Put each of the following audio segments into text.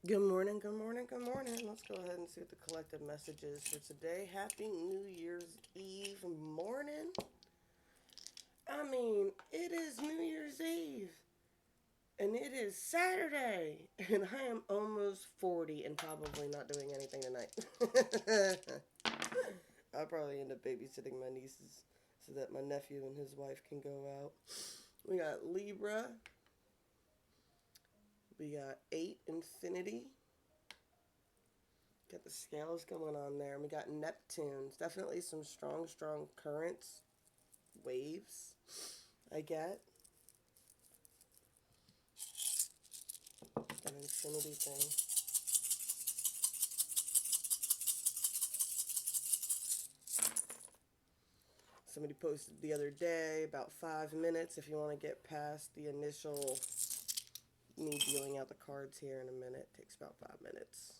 Good morning, good morning, good morning. Let's go ahead and see what the collective message is for today. Happy New Year's Eve morning. It is New Year's Eve and it is Saturday, and I am almost 40 and probably not doing anything tonight. I'll probably end up babysitting my nieces so that my nephew and his wife can go out. We got Libra, we got 8 Infinity. Got the scales going on there. And we got Neptunes. Definitely some strong, strong currents, waves. I get an infinity thing. Somebody posted the other day about 5 minutes if you want to get past the initial me dealing out the cards here in a minute. It takes about 5 minutes.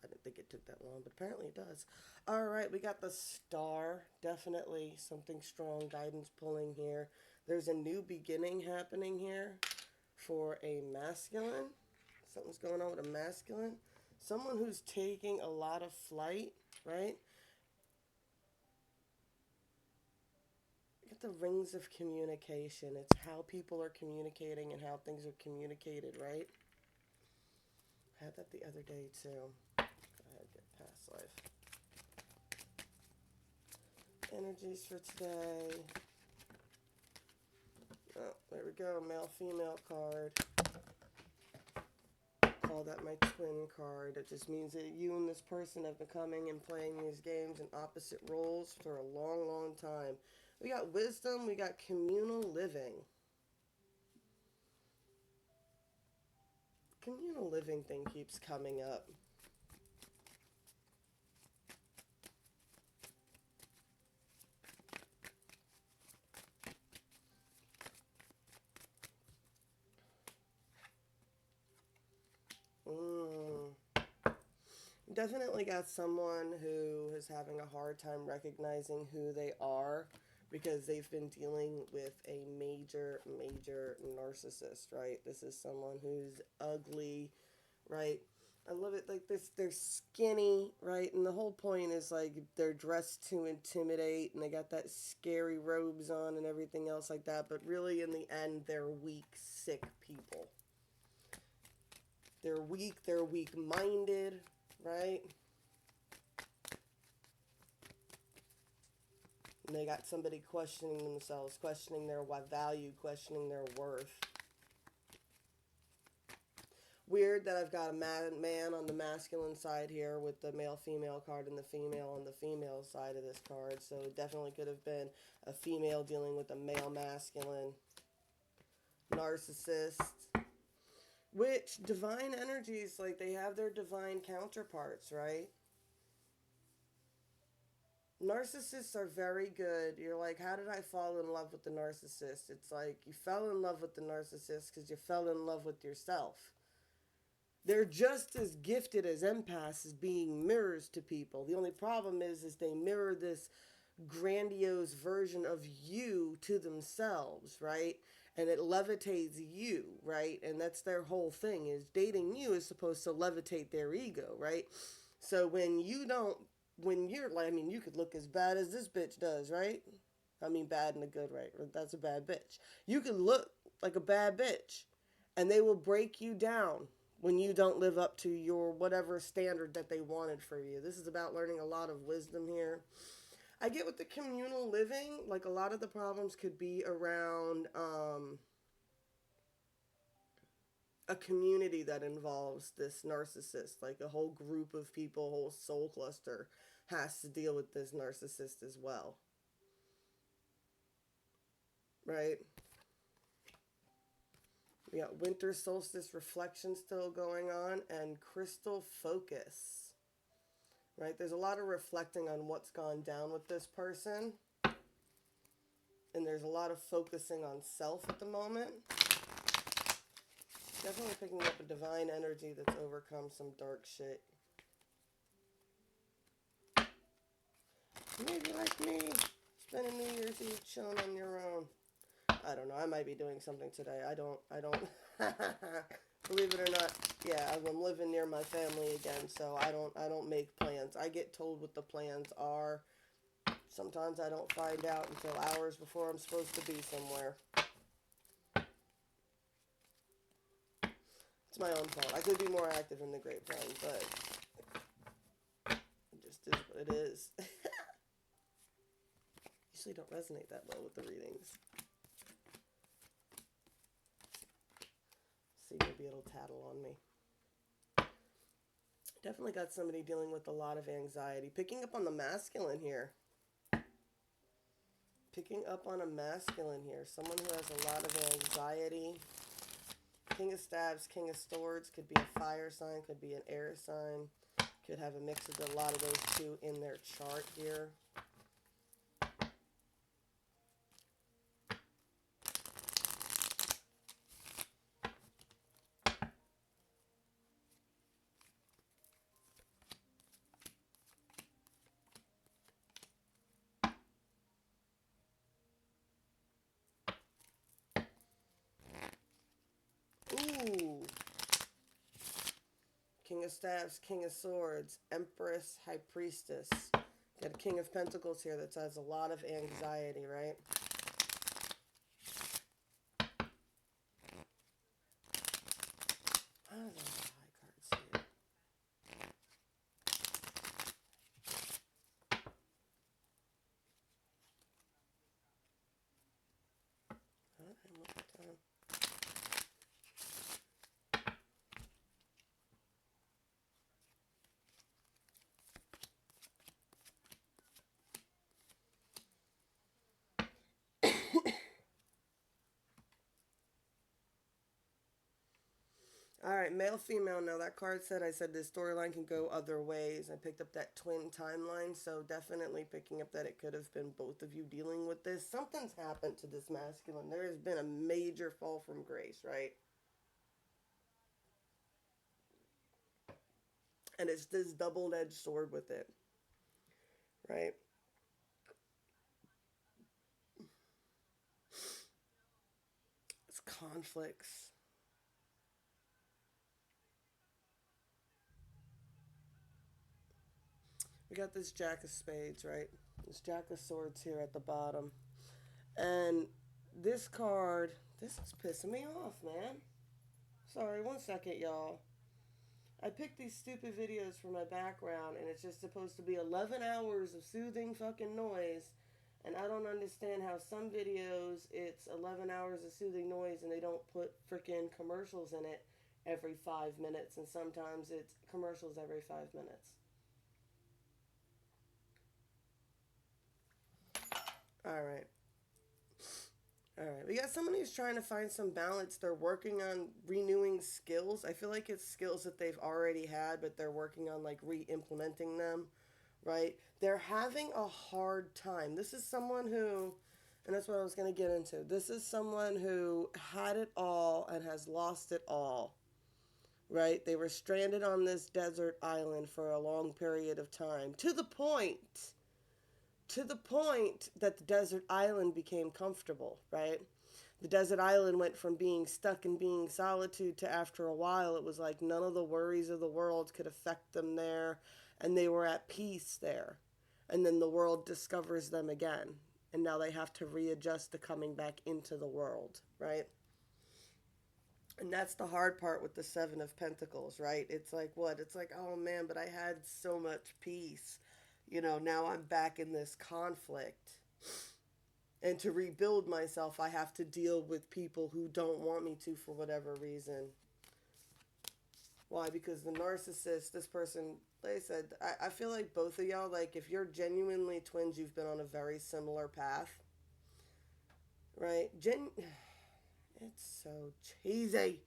I didn't think it took that long, but apparently it does. All right, we got the star. Definitely something strong guidance pulling here. There's a new beginning happening here for a masculine. Something's going on with a masculine. Someone who's taking a lot of flight, right? Get the rings of communication. It's how people are communicating and how things are communicated, right? Had that the other day too. Go ahead, get past life. Energies for today. Oh, there we go. Male female card. Call that my twin card. It just means that you and this person have been coming and playing these games in opposite roles for a long, long time. We got wisdom, we got communal living. Communal living thing keeps coming up. Mm. Definitely got someone who is having a hard time recognizing who they are because they've been dealing with a major, major narcissist, right? This is someone who's ugly, right? I love it like this. They're skinny, right? And the whole point is like they're dressed to intimidate and they got that scary robes on and everything else like that. But really, in the end, they're weak, sick people. They're weak minded, right? And they got somebody questioning themselves, questioning their value, questioning their worth. Weird that I've got a man on the masculine side here with the male female card and the female on the female side of this card. So it definitely could have been a female dealing with a male masculine narcissist. Which divine energies, like they have their divine counterparts, right? Narcissists are very good. You're like, how did I fall in love with the narcissist? It's like you fell in love with the narcissist because you fell in love with yourself. They're just as gifted as empaths as being mirrors to people. The only problem is they mirror this grandiose version of you to themselves, right? And it levitates you, right? And that's their whole thing is dating you is supposed to levitate their ego, right? So when you're like, you could look as bad as this bitch does, right? Bad in a good way. That's a bad bitch. You could look like a bad bitch, and they will break you down when you don't live up to your whatever standard that they wanted for you. This is about learning a lot of wisdom here. I get with the communal living, like a lot of the problems could be around a community that involves this narcissist, like a whole group of people, a whole soul cluster has to deal with this narcissist as well, right? We got winter solstice reflection still going on and crystal focus, right? There's a lot of reflecting on what's gone down with this person, and there's a lot of focusing on self at the moment. Definitely picking up a divine energy that's overcome some dark shit. Maybe like me, spending New Year's Eve chilling on your own. I don't know. I might be doing something today. I don't. Believe it or not, yeah, I'm living near my family again, so I don't make plans. I get told what the plans are. Sometimes I don't find out until hours before I'm supposed to be somewhere. It's my own fault. I could be more active in the grapevine, but it just is what it is. Usually don't resonate that well with the readings. See, maybe it'll tattle on me. Definitely got somebody dealing with a lot of anxiety. Picking up on the masculine here. Picking up on a masculine here. Someone who has a lot of anxiety. King of Staves, King of Swords. Could be a fire sign. Could be an air sign. Could have a mix of a lot of those two in their chart here. Ooh. King of Staves, King of Swords, Empress, High Priestess. Got a King of Pentacles here that has a lot of anxiety, right? I don't know high cards here. All right, male, female. Now that card said, I said this storyline can go other ways. I picked up that twin timeline, so definitely picking up that it could have been both of you dealing with this. Something's happened to this masculine. There has been a major fall from grace, right? And it's this double-edged sword with it, right? It's conflicts. We got this Jack of Spades, right? This Jack of Swords here at the bottom. And this card, this is pissing me off, man. Sorry, one second, y'all. I picked these stupid videos for my background, and it's just supposed to be 11 hours of soothing fucking noise. And I don't understand how some videos it's 11 hours of soothing noise and they don't put freaking commercials in it every 5 minutes, and sometimes it's commercials every 5 minutes. All right. All right. We got someone who's trying to find some balance. They're working on renewing skills. I feel like it's skills that they've already had, but they're working on like re implementing them, right? They're having a hard time. This is someone who, and that's what I was going to get into. This is someone who had it all and has lost it all, right? They were stranded on this desert island for a long period of time to the point that the desert island became comfortable, right? The desert island went from being stuck and being solitude to, after a while, it was like none of the worries of the world could affect them there, and they were at peace there. And then the world discovers them again, and now they have to readjust to coming back into the world, right? And that's the hard part with the Seven of Pentacles, right? It's like, what? It's like, oh man, but I had so much peace. Now I'm back in this conflict. And to rebuild myself, I have to deal with people who don't want me to for whatever reason. Why? Because the narcissist, this person, like I said, I feel like both of y'all, like if you're genuinely twins, you've been on a very similar path. Right? It's so cheesy.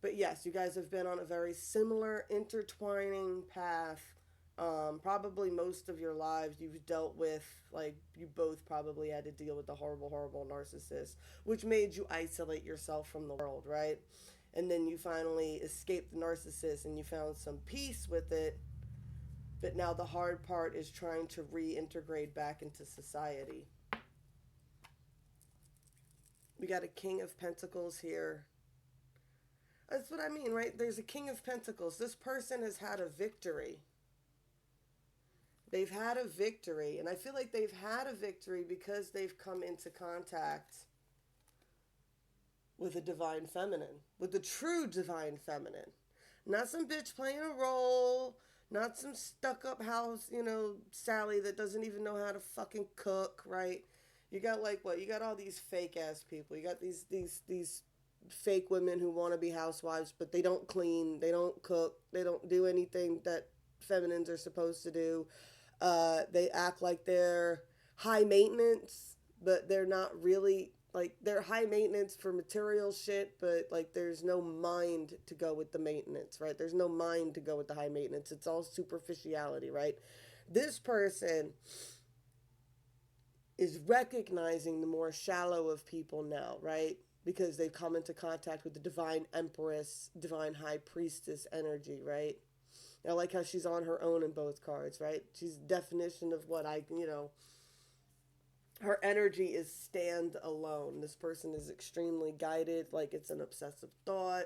But yes, you guys have been on a very similar, intertwining path. Probably most of your lives you've dealt with, like, you both probably had to deal with the horrible, horrible narcissist, which made you isolate yourself from the world, right? And then you finally escaped the narcissist and you found some peace with it. But now the hard part is trying to reintegrate back into society. We got a King of Pentacles here. That's what I mean, right? There's a King of Pentacles. This person has had a victory. They've had a victory. And I feel like they've had a victory because they've come into contact with a divine feminine, with the true divine feminine. Not some bitch playing a role, not some stuck up house, Sally that doesn't even know how to fucking cook, right? You got like what? You got all these fake ass people. You got these fake women who want to be housewives, but they don't clean, they don't cook, they don't do anything that feminines are supposed to do. They act like they're high maintenance, but they're not really, like, they're high maintenance for material shit, but like there's no mind to go with the maintenance, right? There's no mind to go with the high maintenance. It's all superficiality, right? This person is recognizing the more shallow of people now, right? Because they've come into contact with the divine empress, divine high priestess energy, right? I like how she's on her own in both cards, right? She's definition of what her energy is stand alone. This person is extremely guided, like it's an obsessive thought.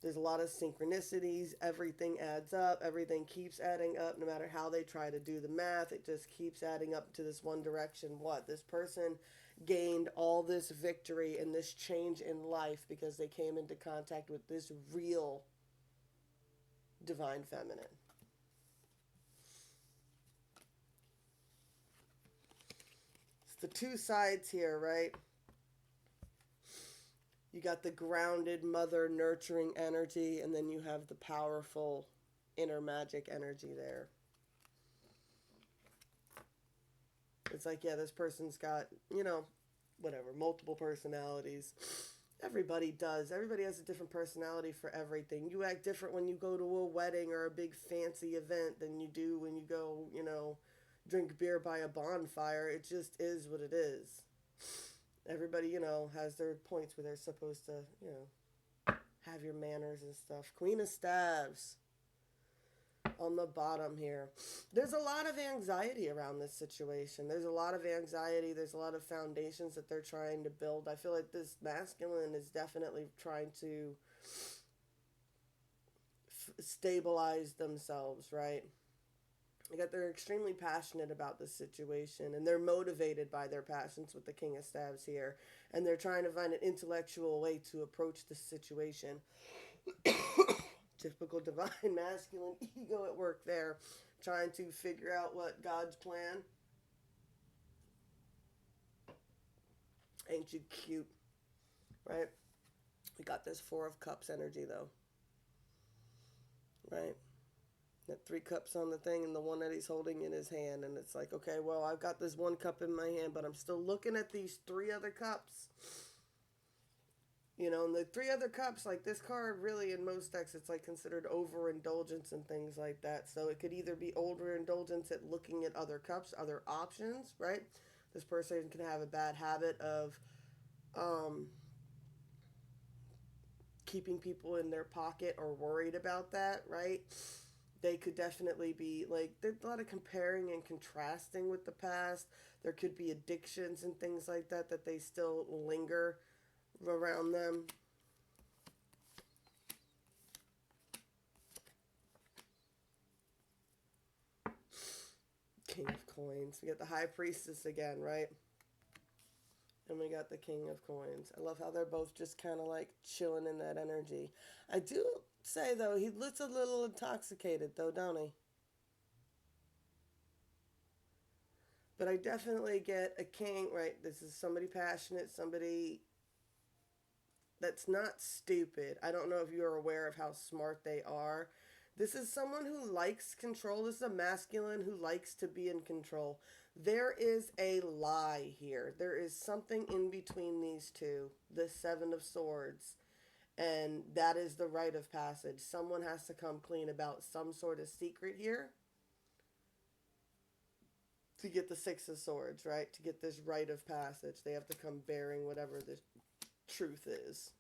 There's a lot of synchronicities. Everything adds up. Everything keeps adding up. No matter how they try to do the math, it just keeps adding up to this one direction. What? This person gained all this victory and this change in life because they came into contact with this real divine feminine. It's the two sides here, right? You got the grounded mother nurturing energy, and then you have the powerful inner magic energy there. It's like, yeah, this person's got, whatever, multiple personalities. Everybody does. Everybody has a different personality for everything. You act different when you go to a wedding or a big fancy event than you do when you go, drink beer by a bonfire. It just is what it is. Everybody, has their points where they're supposed to, have your manners and stuff. Queen of Staves on the bottom here. There's a lot of anxiety around this situation. There's a lot of anxiety. There's a lot of foundations that they're trying to build. I feel like this masculine is definitely trying to stabilize themselves, right? They're extremely passionate about this situation, and they're motivated by their passions with the King of Staves here, and they're trying to find an intellectual way to approach this situation. Typical divine masculine ego at work there, trying to figure out what God's plan. Ain't you cute, right? We got this Four of Cups energy though, right? That 3 cups on the thing and the one that he's holding in his hand, and it's like, okay, well, I've got this 1 cup in my hand, but I'm still looking at these 3 other cups. And the 3 other cups, like this card really in most decks, it's like considered overindulgence and things like that. So it could either be overindulgence at looking at other cups, other options, right? This person can have a bad habit of keeping people in their pocket or worried about that, right? They could definitely be like, there's a lot of comparing and contrasting with the past. There could be addictions and things like that that they still linger around them. King of Coins. We got the High Priestess again, right? And we got the King of Coins. I love how they're both just kind of like chilling in that energy. I do say, though, he looks a little intoxicated, though, don't he? But I definitely get a king, right? This is somebody passionate, somebody that's not stupid. I don't know if you're aware of how smart they are. This is someone who likes control. This is a masculine who likes to be in control. There is a lie here. There is something in between these two. The 7 of Swords. And that is the rite of passage. Someone has to come clean about some sort of secret here to get the 6 of Swords, right? To get this rite of passage. They have to come bearing whatever the truth is.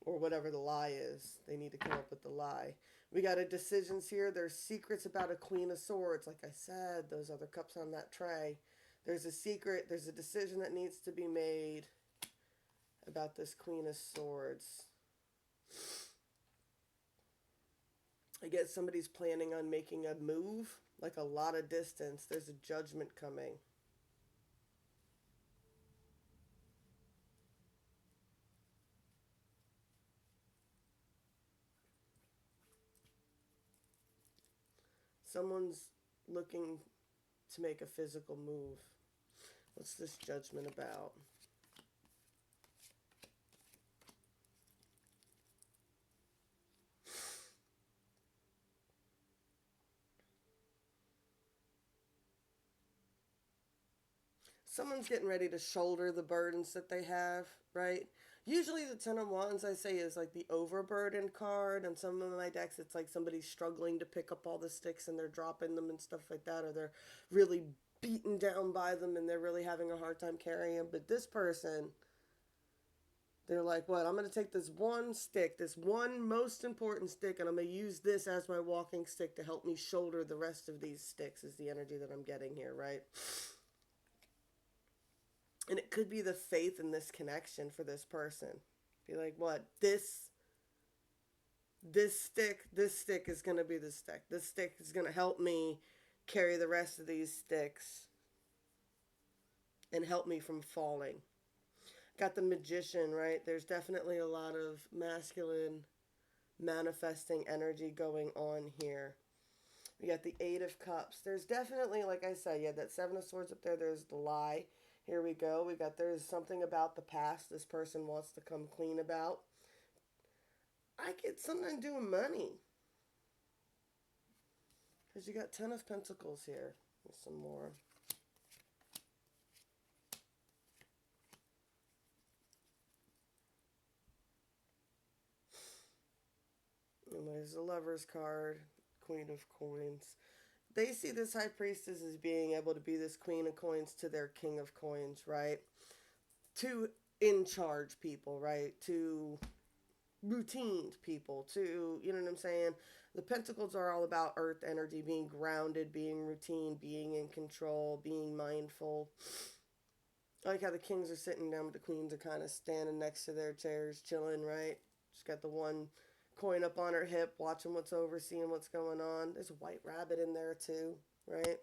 Or whatever the lie is. They need to come up with the lie. We got a decisions here. There's secrets about a Queen of Swords. Like I said, those other cups on that tray. There's a secret. There's a decision that needs to be made about this Queen of Swords. I guess somebody's planning on making a move, like a lot of distance. There's a judgment coming. Someone's looking to make a physical move. What's this judgment about? Someone's getting ready to shoulder the burdens that they have, right? Usually the Ten of Wands, I say, is like the overburdened card. And some of my decks, it's like somebody's struggling to pick up all the sticks and they're dropping them and stuff like that. Or they're really beaten down by them and they're really having a hard time carrying them. But this person, they're like, what? I'm going to take this one stick, this one most important stick, and I'm going to use this as my walking stick to help me shoulder the rest of these sticks, is the energy that I'm getting here, right? And it could be the faith in this connection for this person. Be like, what? This stick is going to be the stick. This stick is going to help me carry the rest of these sticks and help me from falling. Got the Magician, right? There's definitely a lot of masculine manifesting energy going on here. We got the Eight of Cups. There's definitely, like I said, yeah, that Seven of Swords up there. There's the lie. Here we go. We got, there's something about the past this person wants to come clean about. I get something doing money. Because you got Ten of Pentacles here. There's some more. And there's the Lover's card. Queen of Coins. They see this High Priestess as being able to be this Queen of Coins to their King of Coins, right? To in charge people, right? To routine people, to, you know what I'm saying? The Pentacles are all about earth energy, being grounded, being routine, being in control, being mindful. I like how the Kings are sitting down, but the Queens are kind of standing next to their chairs, chilling, right? Just got the one coin up on her hip, watching what's over, seeing what's going on. There's a white rabbit in there too, right?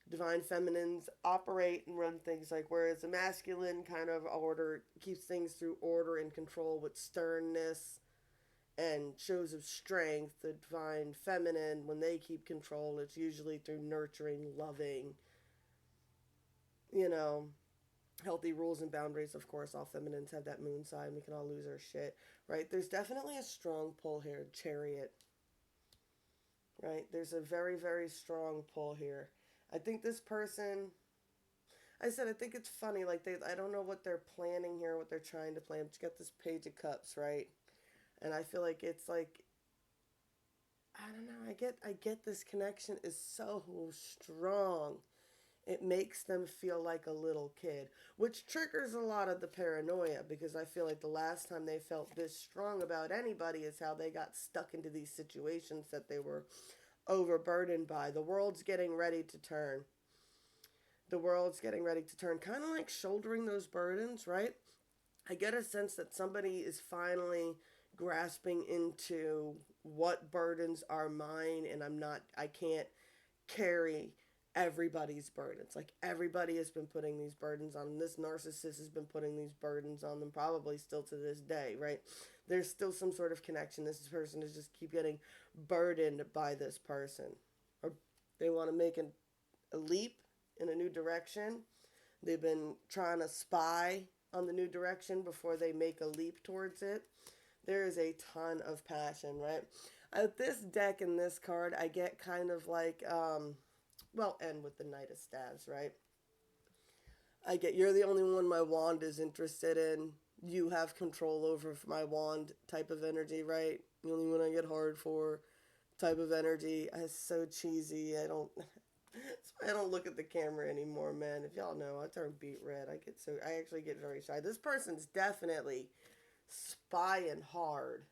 Divine feminines operate and run things like, whereas the masculine kind of order keeps things through order and control with sternness and shows of strength. The divine feminine, when they keep control, it's usually through nurturing, loving, you know, healthy rules and boundaries. Of course, all feminines have that moon side. We can all lose our shit, right? There's definitely a strong pull here. Chariot, right? There's a very, very strong pull here. I think this person, I said, I think it's funny. Like, I don't know what they're planning here, what they're trying to plan. But you got this Page of Cups, right? And I feel like it's like, I don't know. I get this connection is so strong. It makes them feel like a little kid, which triggers a lot of the paranoia, because I feel like the last time they felt this strong about anybody is how they got stuck into these situations that they were overburdened by. The world's getting ready to turn. The world's getting ready to turn, kind of like shouldering those burdens, right? I get a sense that somebody is finally grasping into what burdens are mine, and I can't carry everybody's burdens. Like, everybody has been putting these burdens on them. This narcissist has been putting these burdens on them, probably still to this day, right? There's still some sort of connection. This person is just keep getting burdened by this person. Or they want to make a leap in a new direction. They've been trying to spy on the new direction before they make a leap towards it. There is a ton of passion, right? This deck and this card, I get kind of like, and with the Knight of Staves, right? I get, you're the only one my wand is interested in. You have control over my wand type of energy, right? The only one I get hard for type of energy. It's so cheesy. I don't look at the camera anymore, man. If y'all know, I turn beet red. I actually get very shy. This person's definitely spying hard.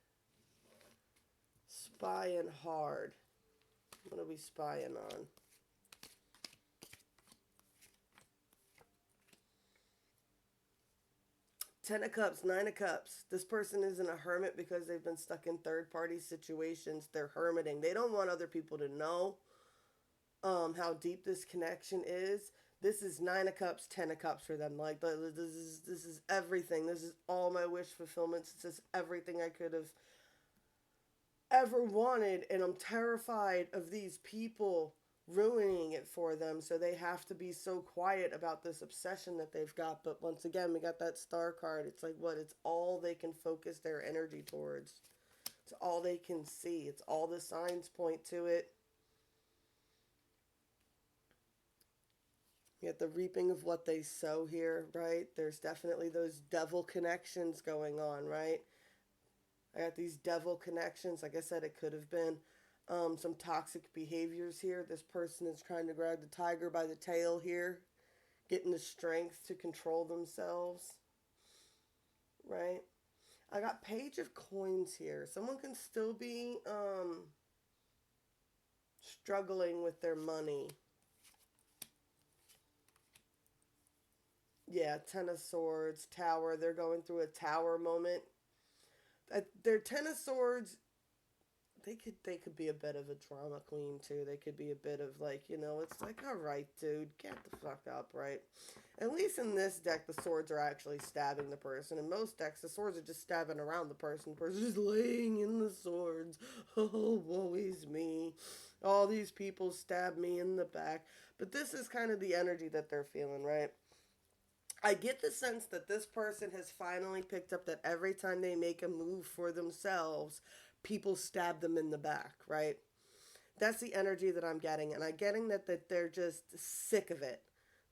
Spying hard. What are we spying on? Ten of Cups, Nine of Cups. This person isn't a hermit because they've been stuck in third-party situations. They're hermiting. They don't want other people to know how deep this connection is. This is Nine of Cups, Ten of Cups for them. Like this is everything. This is all my wish fulfillments. This is everything I could have ever wanted, and I'm terrified of these people ruining it for them, so they have to be so quiet about this obsession that they've got. But once again, we got that star card. It's like, what? It's all they can focus their energy towards. It's all they can see. It's all the signs point to it. You get the reaping of what they sow here, right? There's definitely those devil connections going on, right? I got these devil connections. Like I said, it could have been some toxic behaviors here. This person is trying to grab the tiger by the tail here, getting the strength to control themselves, right? I got Page of Coins here. Someone can still be struggling with their money. Yeah, Ten of Swords, Tower. They're going through a Tower moment. Their Ten of Swords, they could be a bit of a drama queen too. They could be a bit of like, it's like, all right, dude, get the fuck up, right? At least in this deck, the swords are actually stabbing the person. In most decks, the swords are just stabbing around the person. The person's just laying in the swords. Oh, woe is me. All these people stab me in the back. But this is kind of the energy that they're feeling, right? I get the sense that this person has finally picked up that every time they make a move for themselves, people stab them in the back, right? That's the energy that I'm getting. And I'm getting that they're just sick of it.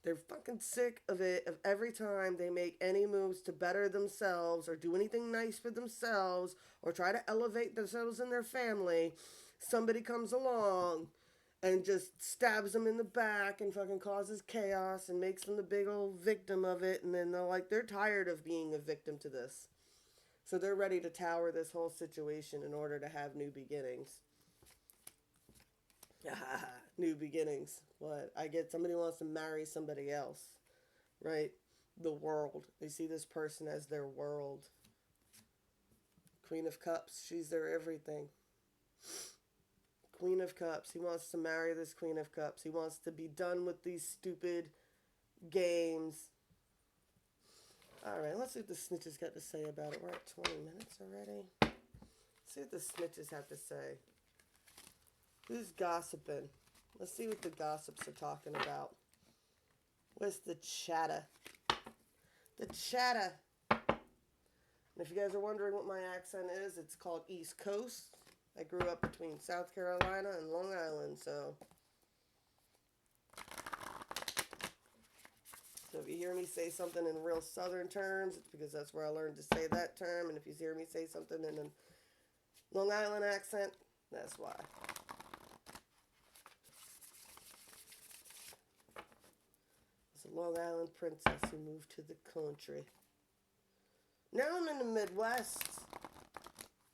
They're fucking sick of it, of every time they make any moves to better themselves or do anything nice for themselves or try to elevate themselves and their family, somebody comes along and just stabs them in the back and fucking causes chaos and makes them the big old victim of it. And then they're tired of being a victim to this. So they're ready to tower this whole situation in order to have new beginnings. New beginnings. What? I get somebody wants to marry somebody else, right? The world. They see this person as their world. Queen of Cups. She's their everything. Queen of Cups. He wants to marry this Queen of Cups. He wants to be done with these stupid games. Alright, let's see what the snitches got to say about it. We're at 20 minutes already. Let's see what the snitches have to say. Who's gossiping? Let's see what the gossips are talking about. Where's the chatter? The chatter. And if you guys are wondering what my accent is, it's called East Coast. I grew up between South Carolina and Long Island, so if you hear me say something in real Southern terms, it's because that's where I learned to say that term. And if you hear me say something in a Long Island accent, that's why. It's a Long Island princess who moved to the country. Now I'm in the Midwest.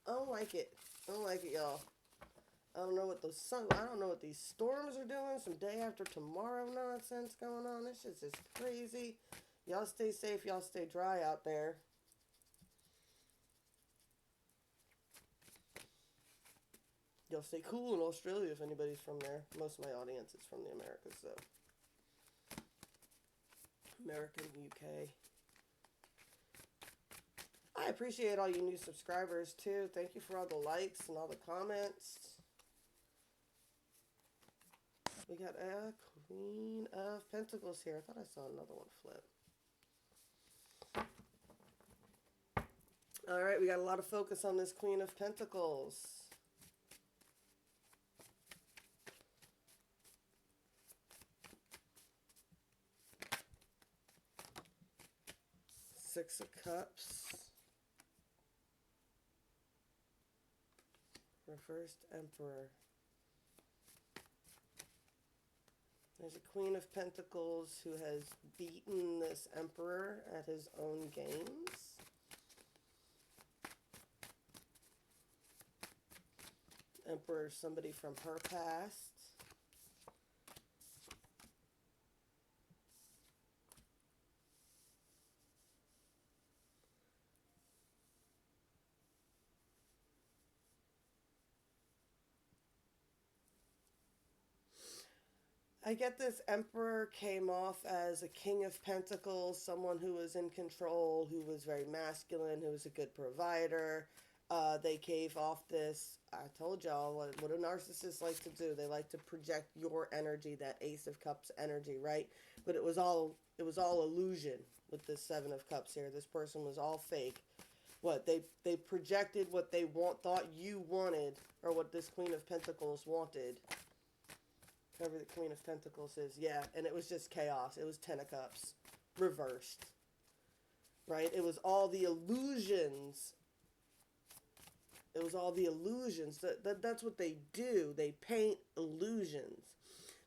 I don't like it. I don't like it, y'all. I don't know what these storms are doing. Some day after tomorrow nonsense going on. This shit's just crazy. Y'all stay safe. Y'all stay dry out there. Y'all stay cool in Australia if anybody's from there. Most of my audience is from the Americas, so. American, UK. I appreciate all you new subscribers, too. Thank you for all the likes and all the comments. We got a Queen of Pentacles here. I thought I saw another one flip. Alright, we got a lot of focus on this Queen of Pentacles. Six of Cups. Reversed Emperor. There's a Queen of Pentacles who has beaten this Emperor at his own games. Emperor is somebody from her past. I get this emperor came off as a king of pentacles, someone who was in control, who was very masculine, who was a good provider. They gave off this, I told y'all what a narcissist like to do. They like to project your energy, that Ace of Cups energy, right? But it was all illusion with this Seven of Cups here. This person was all fake. What they projected what they thought you wanted, or what this Queen of Pentacles wanted. Whoever the Queen of Pentacles is, yeah, and it was just chaos. It was Ten of Cups, reversed, right? It was all the illusions. It was all the illusions. That's what they do. They paint illusions.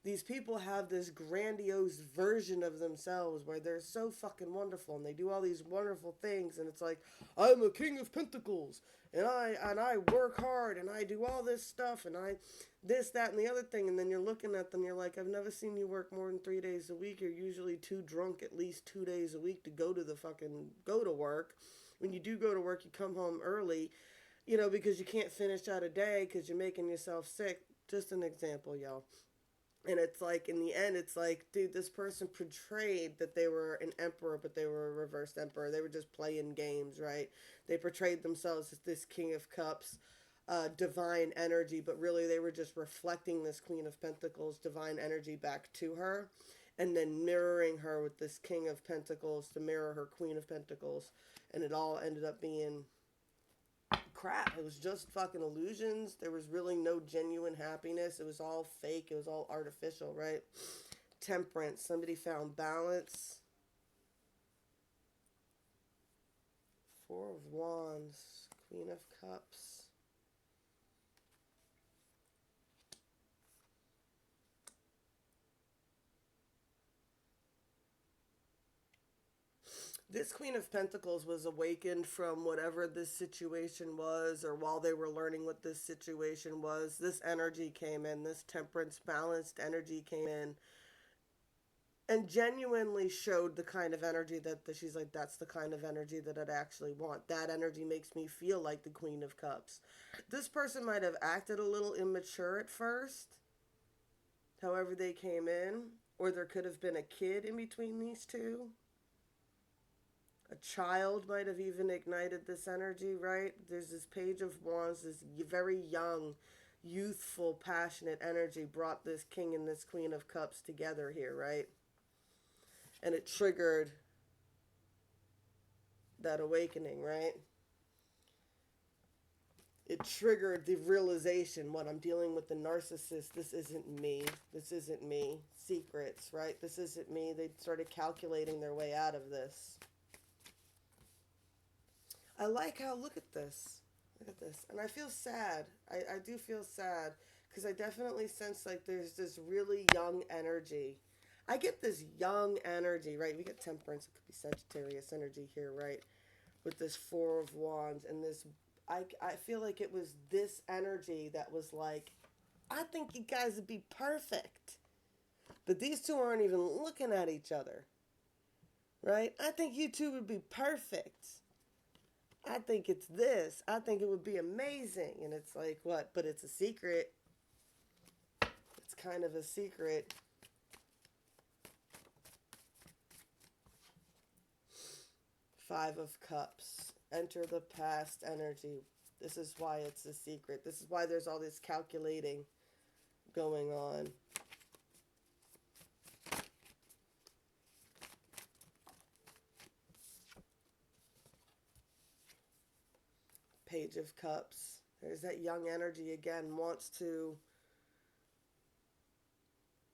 These people have this grandiose version of themselves where they're so fucking wonderful and they do all these wonderful things, and it's like, I'm a king of pentacles and I work hard and I do all this stuff and I this, that, and the other thing, and then you're looking at them, you're like, I've never seen you work more than 3 days a week. You're usually too drunk at least 2 days a week to go to work. When you do go to work, you come home early, because you can't finish out a day because you're making yourself sick. Just an example, y'all. And it's like, in the end, it's like, dude, this person portrayed that they were an emperor, but they were a reversed emperor. They were just playing games, right? They portrayed themselves as this King of Cups, divine energy, but really they were just reflecting this Queen of Pentacles, divine energy back to her, and then mirroring her with this King of Pentacles to mirror her Queen of Pentacles. And it all ended up being crap. It was just fucking illusions. There was really no genuine happiness. It was all fake. It was all artificial, right? Temperance. Somebody found balance. Four of Wands. Queen of Cups. This Queen of Pentacles was awakened from whatever this situation was, or while they were learning what this situation was, this energy came in, this temperance, balanced energy came in, and genuinely showed the kind of energy she's like, that's the kind of energy that I'd actually want. That energy makes me feel like the Queen of Cups. This person might have acted a little immature at first, however they came in, or there could have been a kid in between these two. A child might have even ignited this energy, right? There's this Page of Wands, this very young, youthful, passionate energy brought this King and this Queen of Cups together here, right? And it triggered that awakening, right? It triggered the realization, what I'm dealing with the narcissist, this isn't me. This isn't me. Secrets, right? This isn't me. They started calculating their way out of this. I like how, look at this, and I feel sad, I do feel sad, because I definitely sense like there's this really young energy. I get this young energy, right? We get Temperance, it could be Sagittarius energy here, right? With this Four of Wands, and this, I feel like it was this energy that was like, I think you guys would be perfect, but these two aren't even looking at each other, right? I think you two would be perfect. I think it's this. I think it would be amazing. And it's like, what? But it's a secret. It's kind of a secret. Five of Cups. Enter the past energy. This is why it's a secret. This is why there's all this calculating going on. Page of Cups. There's that young energy again, wants to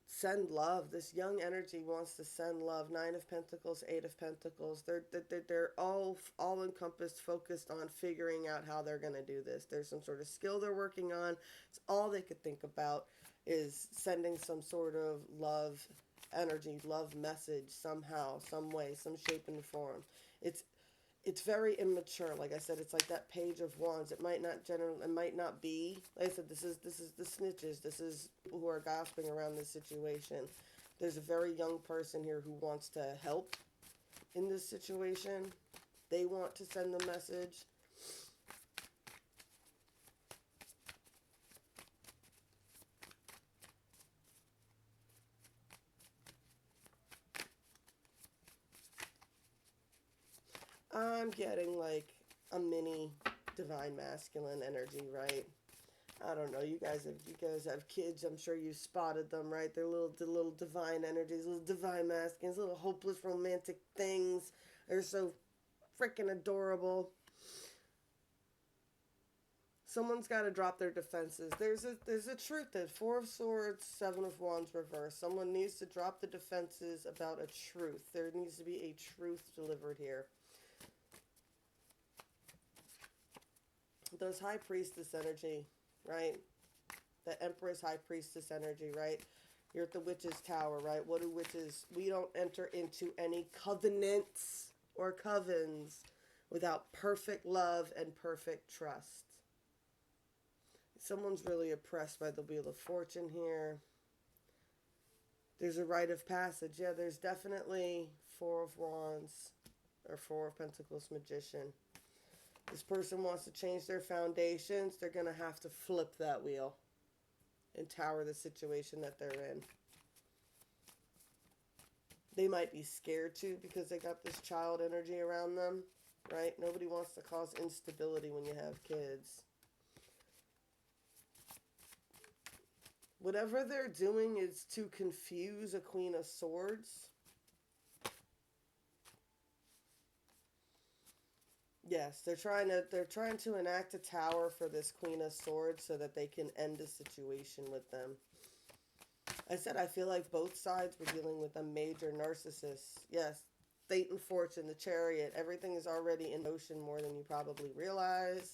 send love. This young energy wants to send love. Nine of Pentacles, Eight of Pentacles. They're all encompassed, focused on figuring out how they're going to do this. There's some sort of skill they're working on. It's all they could think about is sending some sort of love energy, love message somehow, some way, some shape and form. It's very immature. Like I said, it's like that Page of Wands. It might not be. Like I said, this is the snitches. This is who are gossiping around this situation. There's a very young person here who wants to help in this situation. They want to send the message. I'm getting like a mini divine masculine energy, right? I don't know. You guys have kids. I'm sure you spotted them, right? They're the little divine energies, little divine masculines, little hopeless romantic things. They're so freaking adorable. Someone's got to drop their defenses. There's a truth that Four of Swords, Seven of Wands reverse. Someone needs to drop the defenses about a truth. There needs to be a truth delivered here. Those High Priestess energy, right? The Empress High Priestess energy, right? You're at the Witch's Tower, right? What do witches? We don't enter into any covenants or covens without perfect love and perfect trust. Someone's really oppressed by the Wheel of Fortune here. There's a rite of passage. Yeah, there's definitely Four of Wands or Four of Pentacles Magician. This person wants to change their foundations. They're going to have to flip that wheel and tower the situation that they're in. They might be scared too because they got this child energy around them, right? Nobody wants to cause instability when you have kids. Whatever they're doing is to confuse a Queen of Swords. Yes, they're trying to enact a tower for this Queen of Swords so that they can end the situation with them. I said I feel like both sides were dealing with a major narcissist. Yes, fate and fortune, the Chariot, everything is already in motion more than you probably realize.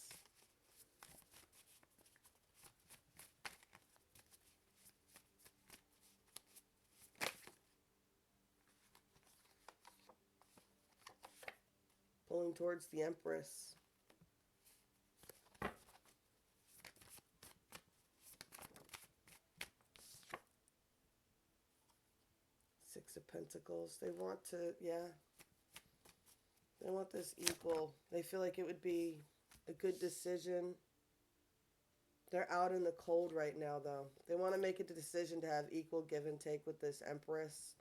Pulling towards the Empress. Six of Pentacles. They want to, yeah. They want this equal. They feel like it would be a good decision. They're out in the cold right now, though. They want to make a decision to have equal give and take with this Empress.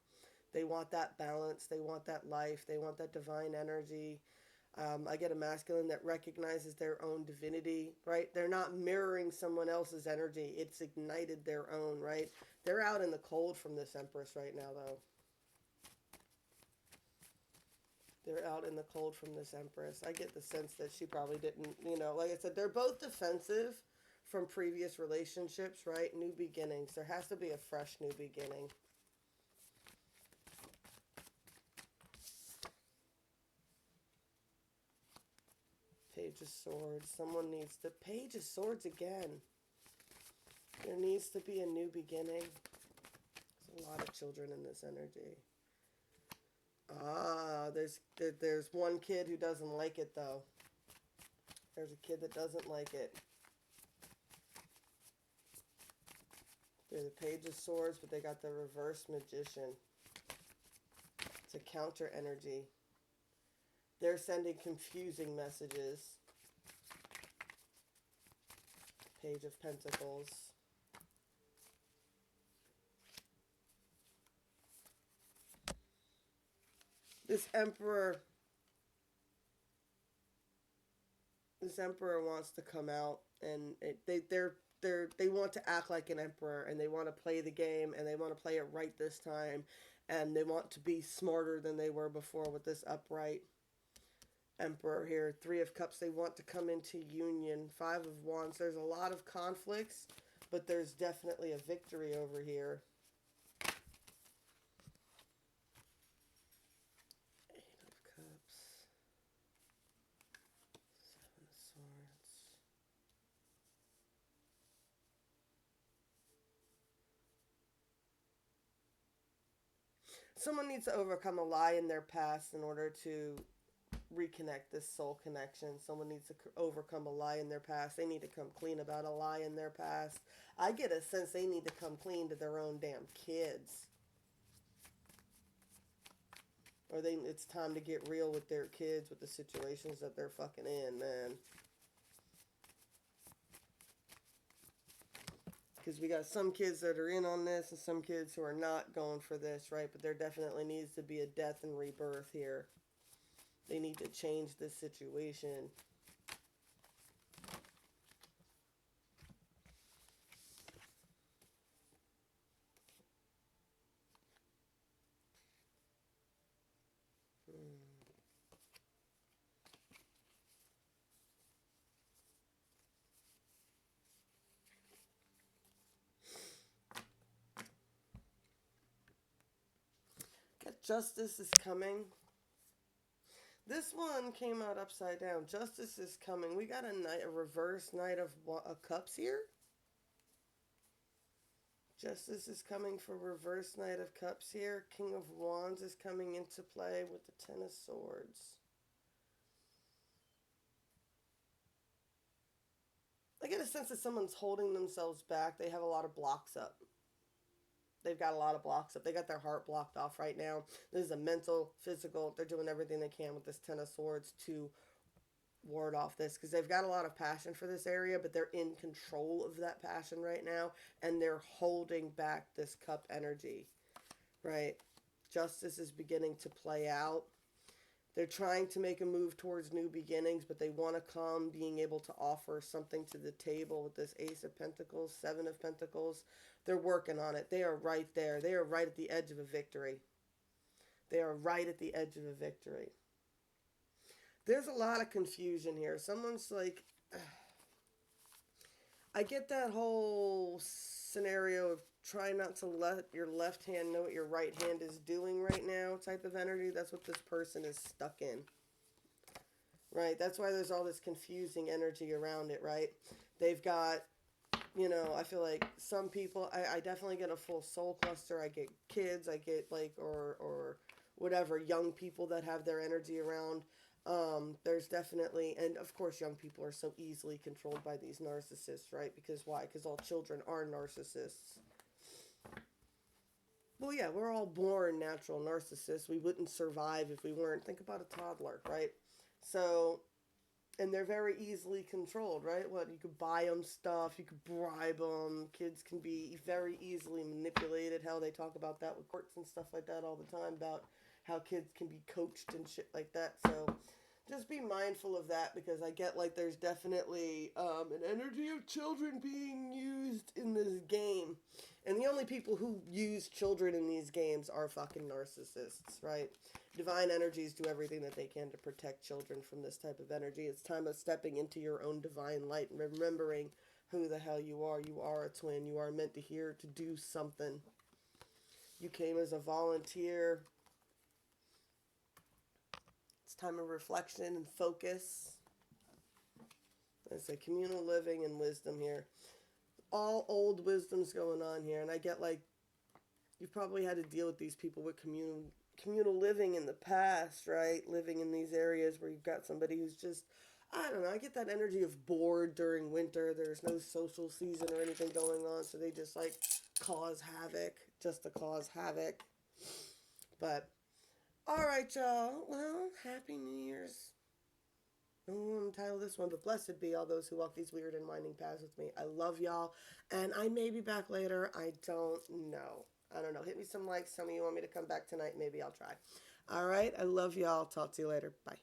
They want that balance. They want that life. They want that divine energy. I get a masculine that recognizes their own divinity, right? They're not mirroring someone else's energy. It's ignited their own, right? They're out in the cold from this Empress right now, though. They're out in the cold from this Empress. I get the sense that she probably didn't, like I said, they're both defensive from previous relationships, right? New beginnings. There has to be a fresh new beginning. Page of Swords. Someone needs to... Page of Swords again. There needs to be a new beginning. There's a lot of children in this energy. Ah, there's one kid who doesn't like it, though. There's a kid that doesn't like it. They're the Page of Swords, but they got the reverse Magician. It's a counter energy. They're sending confusing messages. Page of Pentacles. This Emperor wants to come out, and they want to act like an emperor, and they want to play the game, and they want to play it right this time, and they want to be smarter than they were before with this upright Emperor here. Three of Cups. They want to come into union. Five of Wands. There's a lot of conflicts, but there's definitely a victory over here. Eight of Cups. Seven of Swords. Someone needs to overcome a lie in their past in order to reconnect this soul connection. Someone needs to overcome a lie in their past. They need to come clean about a lie in their past. I get a sense they need to come clean to their own damn kids. Or it's time to get real with their kids, with the situations that they're fucking in, man. Because we got some kids that are in on this and some kids who are not going for this, right? But there definitely needs to be a death and rebirth here. They need to change this situation. Get justice is coming. This one came out upside down. Justice is coming. We got a reverse Knight of Cups here. Justice is coming for reverse Knight of Cups here. King of Wands is coming into play with the Ten of Swords. I get a sense that someone's holding themselves back. They have a lot of blocks up. They've got a lot of blocks up. They got their heart blocked off right now. This is a mental, physical. They're doing everything they can with this Ten of Swords to ward off this because they've got a lot of passion for this area, but they're in control of that passion right now, and they're holding back this cup energy, right? Justice is beginning to play out. They're trying to make a move towards new beginnings, but they want to come being able to offer something to the table with this Ace of Pentacles, Seven of Pentacles. They're working on it. They are right there. They are right at the edge of a victory. They are right at the edge of a victory. There's a lot of confusion here. Someone's like, I get that whole scenario of try not to let your left hand know what your right hand is doing right now type of energy. That's what this person is stuck in. Right? That's why there's all this confusing energy around it, right? They've got, you know, I feel like some people, I definitely get a full soul cluster. I get kids, I get like, or whatever, young people that have their energy around. There's definitely, and of course young people are so easily controlled by these narcissists, right? Because why? Because all children are narcissists. Well, yeah, we're all born natural narcissists. We wouldn't survive if we weren't. Think about a toddler, right? So, and they're very easily controlled, right? What, you could buy them stuff, you could bribe them. Kids can be very easily manipulated. Hell, they talk about that with courts and stuff like that all the time, about how kids can be coached and shit like that. So just be mindful of that, because I get like there's definitely an energy of children being used in this game. And the only people who use children in these games are fucking narcissists, right? Divine energies do everything that they can to protect children from this type of energy. It's time of stepping into your own divine light and remembering who the hell you are. You are a twin. You are meant to here to do something. You came as a volunteer. It's time of reflection and focus. It's a communal living and wisdom here. All old wisdom's going on here, and I get like you've probably had to deal with these people with communal living in the past, right? Living in these areas where you've got somebody who's just, I don't know, I get that energy of bored during winter. There's no social season or anything going on, so they just like cause havoc just to cause havoc. But all right, y'all. Well, happy New Year's. I don't want to title this one, but blessed be all those who walk these weird and winding paths with me. I love y'all, and I may be back later. I don't know. I don't know. Hit me some likes. Tell me you want me to come back tonight. Maybe I'll try. All right. I love y'all. Talk to you later. Bye.